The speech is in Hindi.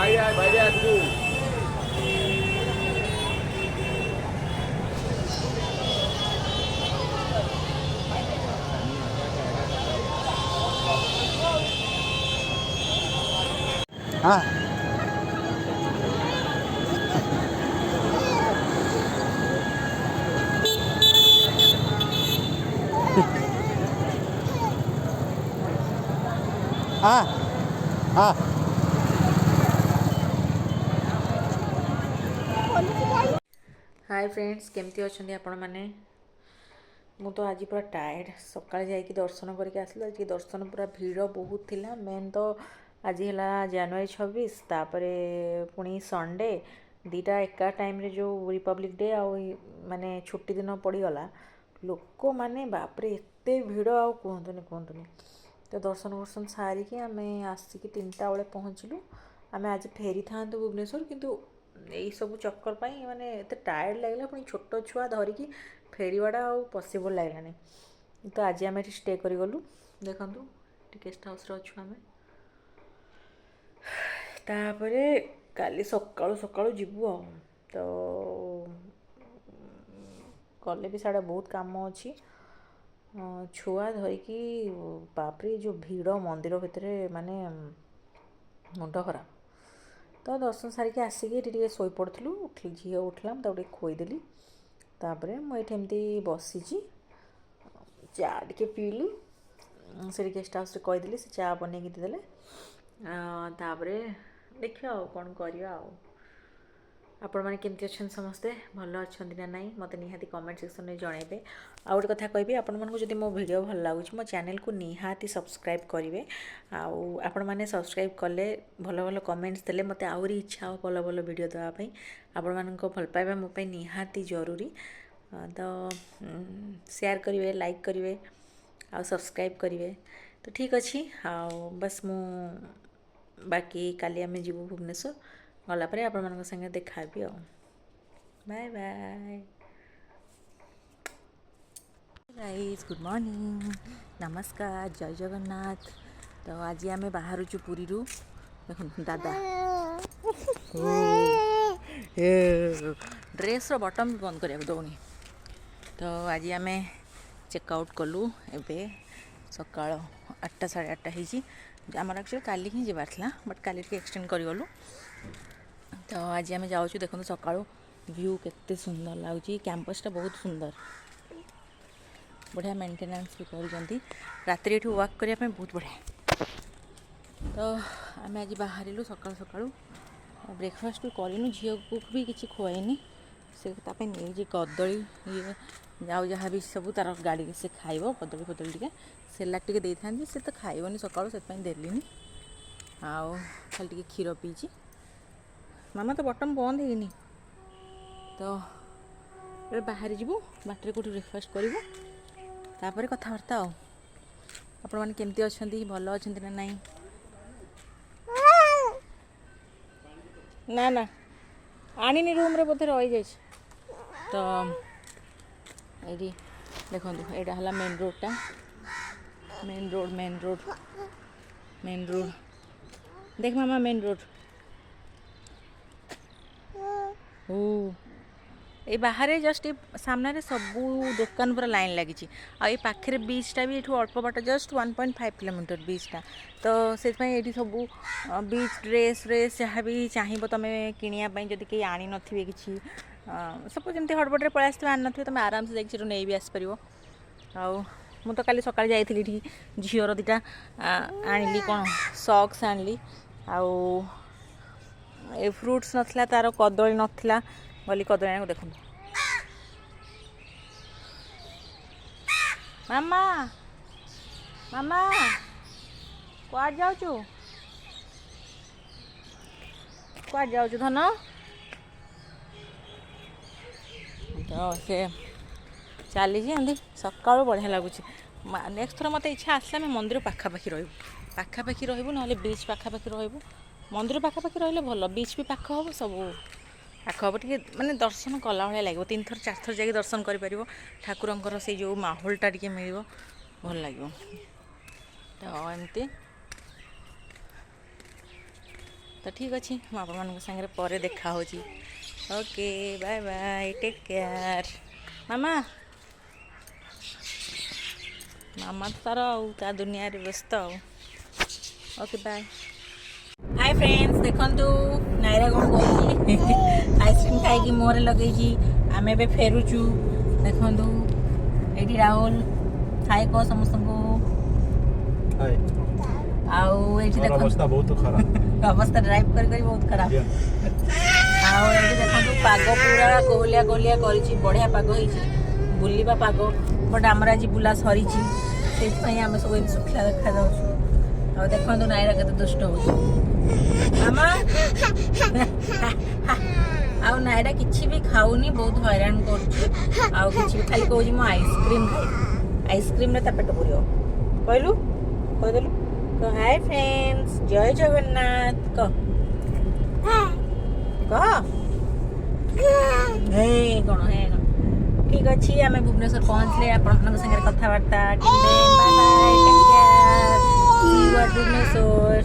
हाँ हाँ हाँ हाय फ्रेंड्स केमती अच्छा आपण मैंने मु तो आज पूरा टायर्ड सका दर्शन करके आसलु आज दर्शन पूरा भीड़ बहुत थिला मेन तो आज है जनवरी 26 तापर पुणी संडे दीटा एका टाइम रे जो रिपब्लिक डे आ माने छुट्टी दिन पड़गला लोक मैंने बापरे एत भिड़ आ कहतुनि तो दर्शन वर्शन सारिकी आम आसिक 3टा बेले पहुँचलु आम आज फेरी था भुवनेश्वर किंतु यही सब चक्कर पाई माने एत टायर्ड लगला पुणी छोट छुआ धरिकी फेरवाटा आ पॉसिबल लगलानी तो आज आम स्टे करगलु देखु गेस्ट हाउस अच्छु आम तापरे काली सकाळु सकाळु जीवु आ तो कले भी साढ़े बहुत काम अच्छी छुआ धरिकी बापरे जो भीड़ मंदिर भितर माने मुंड खराब तो दर्शन सारिकी आसिकी शोई पड़ू झील उठला तो खोईदेली तापरे मुझे बसी चा टे पीलु से गेस्ट हाउस कहीदेली से चा बनई देदेले तापरे देखिए कौन करवा आपण मैंने केमती अच्छा समस्ते भल अच्छा ना नाई मत निहाती कमेंट सेक्शन में जनइबे आ गोटे कथा कहबी आपण मानक जदि मो वीडियो भल लगुच मो चैनल को निहाती सब्सक्राइब करेंगे आपण मैंने सब्सक्राइब कले भल भल कमेंट्स देले मते आहुरी इच्छा हो भल भल वीडियो देवाई आपण मानक भल पाइबा मो पे निहाती जरूरी तो शेयर करेंगे लाइक करेंगे आ सब्सक्राइब करेंगे तो ठीक अच्छी बस मु बाकी काली आम जीवु भुवनेश्वर गलापर आपण मान संगे देखाबी आ bye bye guys good morning नमस्कार जय जगन्नाथ तो आज आम बाहर पुरी देख दादा ड्रेस रो बटन भी बंद करिया दौनी तो आज आम चेकआउट कलु एबे सकाळ 8टा 8:30 हो आमर एक्चुअली काली ही जबार था बट काली के एक्सटेंड करगलु तो आज आम जाऊँ देखो सका व्यू केते सुंदर लगुच कैंपसटा बहुत सुंदर बढ़िया मेंटेनेंस भी कर रात वॉक करने बहुत बढ़िया तो आम आज बाहर सका सका ब्रेकफास्ट भी करूँ झील को भी किसी खुआनी से नहीं कदली ये जाऊ जहाँ भी सब तार गाड़ी से खाइब कदली फदली टे सेलाक टे दे था सी तो खाइबनी सका से देली आउ खाली क्षीर पीची मामा तो बटन बंद है तो ये बाहर जीवु बाटर कौट ब्रेकफास्ट करूँ तापर कथबार्ता आपण मैंने केमती अच्छा भल अच्छा ना नाई ना ना आनी रूम रे बोधे रही जाए तो ये देखो यहाँ है मेन रोडटा मेन रोड देख मामा मेन रोड ओ ये बाहर जस्ट सामने सबू दुकान पूरा लाइन लगी आई पाखे बीचटा भी ये अल्प बाट जस्ट 1.5 किलोमीटर बीचटा तो से सब बीच ड्रेस जहाँ भी चाहिए तुम किणापी जदि कहीं आनी नथिबे किसी सब जमी हड़बड़े पलि आसो आनी नथिबे तुम आराम से जाकि नहीं भी आसपर मु तो काली सकाଳେ जाइली झीर दीटा आनिली कौन सॉक्स आनिली आउ ए फ्रुट्स नथिला तार कदली नथिला गली कदली आने देखो मामा मामा कुआड जाऊचु धन तो से चली सका बढ़िया लगुच नेक्स्ट थर मत इच्छा आसला आम मंदिर पाखापाखि पाखापाखि ना बीच पाखापाखि मंदिर पाखापाखि रही भल बीच भी पाख हम सब पाख हम टे माने दर्शन कला भाया लगे 3 थर 4 थर जाकि दर्शन कर ठाकुर से जो माहौलटा टे मिल भल लगे तो एमती तो ठीक अच्छे ମୁଁ ଆପଣମାନଙ୍କ ସାଙ୍ଗରେ ପରେ ଦେଖା ହେଉଛି okay bye bye take care मामा मामा तार ता दुनिया रे व्यस्त ओके बाय हाय फ्रेंड्स देखंतु नायरा कौन कही आइसक्रीम खाई मुहर लगे आम ए फेरुचु देखंतु ये राहुल हाय कह समस्त को अवस्था बहुत खराब अवस्था ड्राइव कर बहुत खराब देखो पाग पूरा कोहलिया कोहलिया कर बढ़िया पाग हो बुलवा पाग बट आमर आज बुला सरी से आम सब सुखला देखा जाऊँ देखो नायरा के दुष्ट हो आउ नायरा किसी भी खाऊनी बहुत हैरान कर खाली कहूँ मो आइसक्रीम खाई आइसक्रीम पेट पूर कहलु कहदेलु हाय फ्रेंड्स जय जगन्नाथ कह कौन है ठीक अच्छे आम भुवनेश्वर पहुँचले आपण संगे कथबार्ता bye bye take care see you at Bhubaneswar.